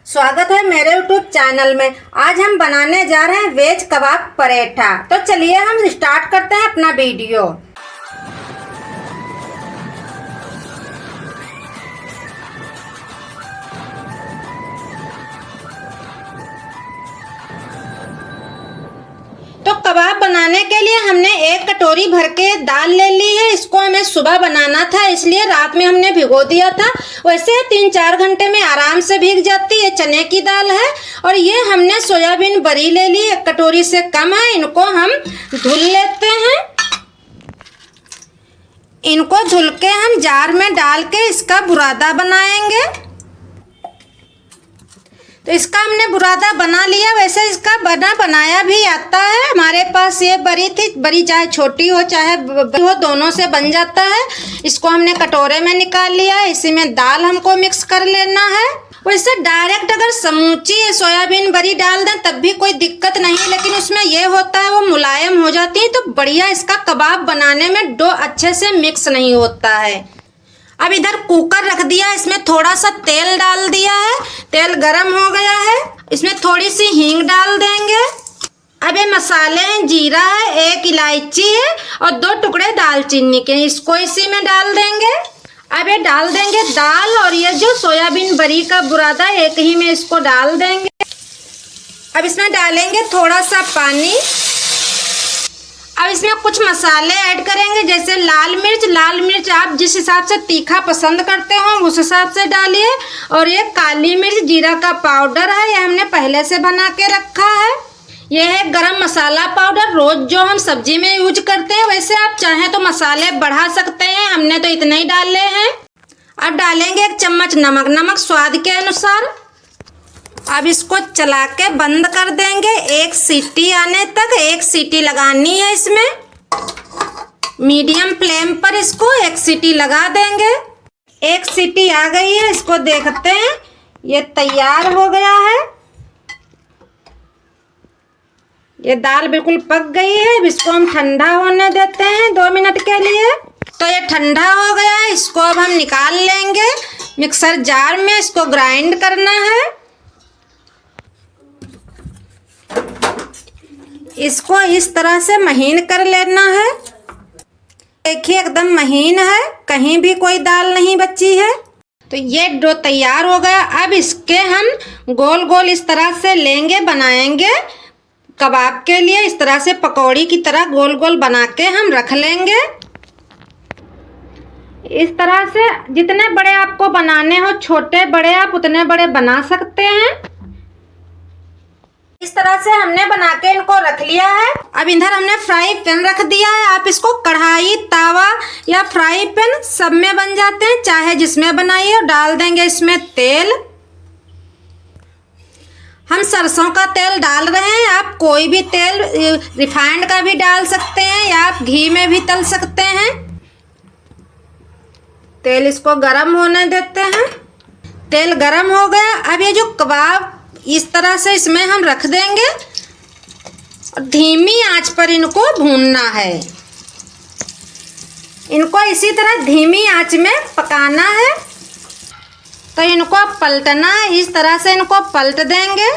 स्वागत है मेरे YouTube चैनल में। आज हम बनाने जा रहे हैं वेज कबाब पराठा। तो चलिए हम स्टार्ट करते हैं अपना वीडियो। तो कबाब बनाने के लिए हमने 1 कटोरी भर के दाल ले ली है। इसको हमें सुबह बनाना था, इसलिए रात में हमने भिगो दिया था। वैसे 3-4 घंटे में आराम से भीग जाती है। चने की दाल है और ये हमने सोयाबीन बड़ी ले ली, 1 कटोरी से कम है। इनको हम धुल लेते हैं। इनको धुल के हम जार में डाल के इसका बुरादा बनाएंगे। तो इसका हमने बुरादा बना लिया। वैसे इसका बनाया भी आता है। हमारे पास ये बड़ी थी, बड़ी चाहे छोटी हो चाहे बड़ी हो, दोनों से बन जाता है। इसको हमने कटोरे में निकाल लिया है। इसी में दाल हमको मिक्स कर लेना है। वैसे डायरेक्ट अगर समूची सोयाबीन बड़ी डाल दें तब भी कोई दिक्कत नहीं, लेकिन उसमें ये होता है वो मुलायम हो जाती है, तो बढ़िया इसका कबाब बनाने में डो अच्छे से मिक्स नहीं होता है। अब इधर कुकर रख दिया, इसमें थोड़ा सा तेल डाल दिया है। तेल गरम हो गया है, इसमें थोड़ी सी हींग डाल देंगे। अब ये मसाले हैं, जीरा है, 1 इलायची है और 2 टुकड़े दालचीनी के, इसको इसी में डाल देंगे। अब ये डाल देंगे दाल और ये जो सोयाबीन बड़ी का बुरादा एक ही में इसको डाल देंगे। अब इसमें डालेंगे थोड़ा सा पानी। अब इसमें कुछ मसाले ऐड करेंगे, जैसे लाल मिर्च आप जिस हिसाब से तीखा पसंद करते हो उस हिसाब से डालिए। और ये काली मिर्च, जीरा का पाउडर है, ये हमने पहले से बना के रखा है। ये है गरम मसाला पाउडर, रोज जो हम सब्जी में यूज करते हैं। वैसे आप चाहें तो मसाले बढ़ा सकते हैं, हमने तो इतने ही डाले हैं। अब डालेंगे 1 चम्मच नमक स्वाद के अनुसार। अब इसको चला के बंद कर देंगे 1 सीटी आने तक। 1 सीटी लगानी है इसमें। मीडियम फ्लेम पर इसको 1 सीटी लगा देंगे। 1 सीटी आ गई है, इसको देखते हैं। ये तैयार हो गया है। ये दाल बिल्कुल पक गई है। अब इसको हम ठंडा होने देते हैं 2 मिनट के लिए। तो ये ठंडा हो गया है, इसको अब हम निकाल लेंगे मिक्सर जार में। इसको ग्राइंड करना है। इसको इस तरह से महीन कर लेना है। देखिए एकदम महीन है, कहीं भी कोई दाल नहीं बची है। तो ये डो तैयार हो गया। अब इसके हम गोल गोल इस तरह से लेंगे, बनाएंगे कबाब के लिए। इस तरह से पकौड़ी की तरह गोल गोल बना के हम रख लेंगे। इस तरह से जितने बड़े आपको बनाने हो, छोटे बड़े आप उतने बड़े बना सकते हैं। इस तरह से हमने बना के इनको रख लिया है। अब इधर हमने फ्राई पैन रख दिया है। आप इसको कढ़ाई, तावा या फ्राई पैन सब में बन जाते हैं, चाहे जिसमें बनाइए। डाल देंगे इसमें तेल। हम सरसों का तेल डाल रहे हैं। आप कोई भी तेल, रिफाइंड का भी डाल सकते हैं या आप घी में भी तल सकते हैं। तेल इसको गरम होने देते हैं। तेल गरम हो गया। अब ये जो कबाब इस तरह से इसमें हम रख देंगे और धीमी आंच पर इनको भूनना है। इनको इसी तरह धीमी आंच में पकाना है। तो इनको पलटना है, इस तरह से इनको पलट देंगे।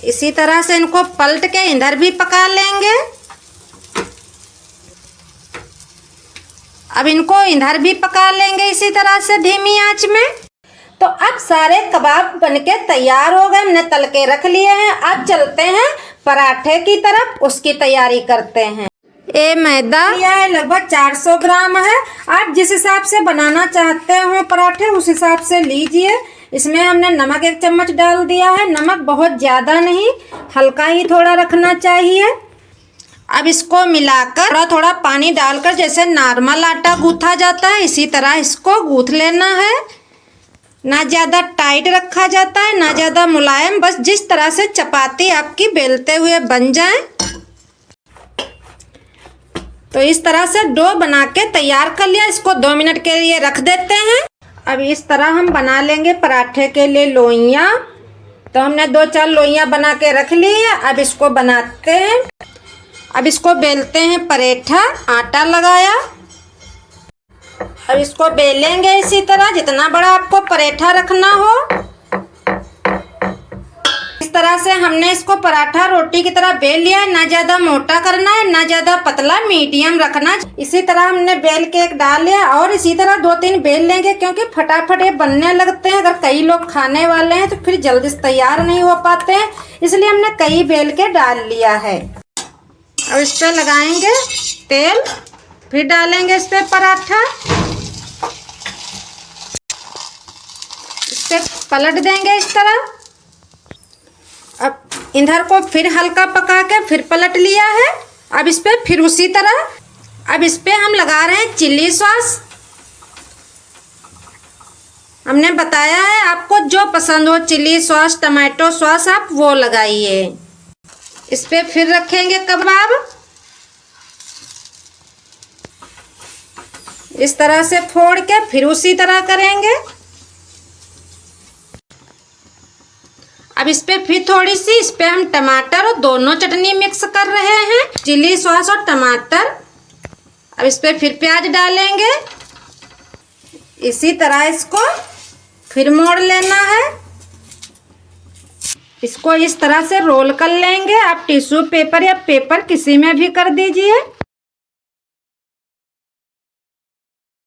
इसी तरह से इनको पलट के इधर भी पका लेंगे। अब इनको इधर भी पका लेंगे इसी तरह से धीमी आंच में। तो अब सारे कबाब बनके तैयार हो गए, हमने तल के रख लिए हैं। अब चलते हैं पराठे की तरफ, उसकी तैयारी करते हैं। ये मैदा यह है, लगभग 400 ग्राम है। आप जिस हिसाब से बनाना चाहते हो पराठे उस हिसाब से लीजिए। इसमें हमने नमक 1 चम्मच डाल दिया है। नमक बहुत ज़्यादा नहीं, हल्का ही थोड़ा रखना चाहिए। अब इसको मिलाकर थोड़ा थोड़ा पानी डालकर, जैसे नॉर्मल आटा गूथा जाता है इसी तरह इसको गूथ लेना है। ना ज़्यादा टाइट रखा जाता है ना ज़्यादा मुलायम, बस जिस तरह से चपाती आपकी बेलते हुए बन जाए। तो इस तरह से डो बना के तैयार कर लिया। इसको 2 मिनट के लिए रख देते हैं। अब इस तरह हम बना लेंगे पराठे के लिए लोइयाँ। तो हमने 2-4 लोइयाँ बना के रख ली है। अब इसको बनाते हैं। अब इसको बेलते हैं पराठा। आटा लगाया, अब इसको बेलेंगे इसी तरह, जितना बड़ा आपको पराठा रखना हो। इस तरह से हमने इसको पराठा रोटी की तरह बेल लिया है। ना ज़्यादा मोटा करना है, ना ज़्यादा पतला, मीडियम रखना। इसी तरह हमने बेल के एक डाल लिया और इसी तरह 2-3 बेल लेंगे, क्योंकि फटाफट ये बनने लगते हैं। अगर कई लोग खाने वाले हैं तो फिर जल्दी से तैयार नहीं हो पाते हैं, इसलिए हमने कई बेल के डाल लिया है। अब इस पर लगाएंगे तेल, फिर डालेंगे इस पर पराठा, इस पर पलट देंगे इस तरह। अब इधर को फिर हल्का पका के फिर पलट लिया है। अब इस पे फिर उसी तरह, अब इस पे हम लगा रहे हैं चिल्ली सॉस। हमने बताया है आपको जो पसंद हो, चिल्ली सॉस, टमाटो सॉस, आप वो लगाइए। इस पे फिर रखेंगे कबाब, इस तरह से फोड़ के फिर उसी तरह करेंगे। अब इस पे फिर थोड़ी सी, इस पे हम टमाटर और दोनों चटनी मिक्स कर रहे हैं, चिली सॉस और टमाटर। अब इस पे फिर प्याज डालेंगे, इसी तरह इसको फिर मोड़ लेना है। इसको इस तरह से रोल कर लेंगे। आप टिश्यू पेपर या पेपर किसी में भी कर दीजिए।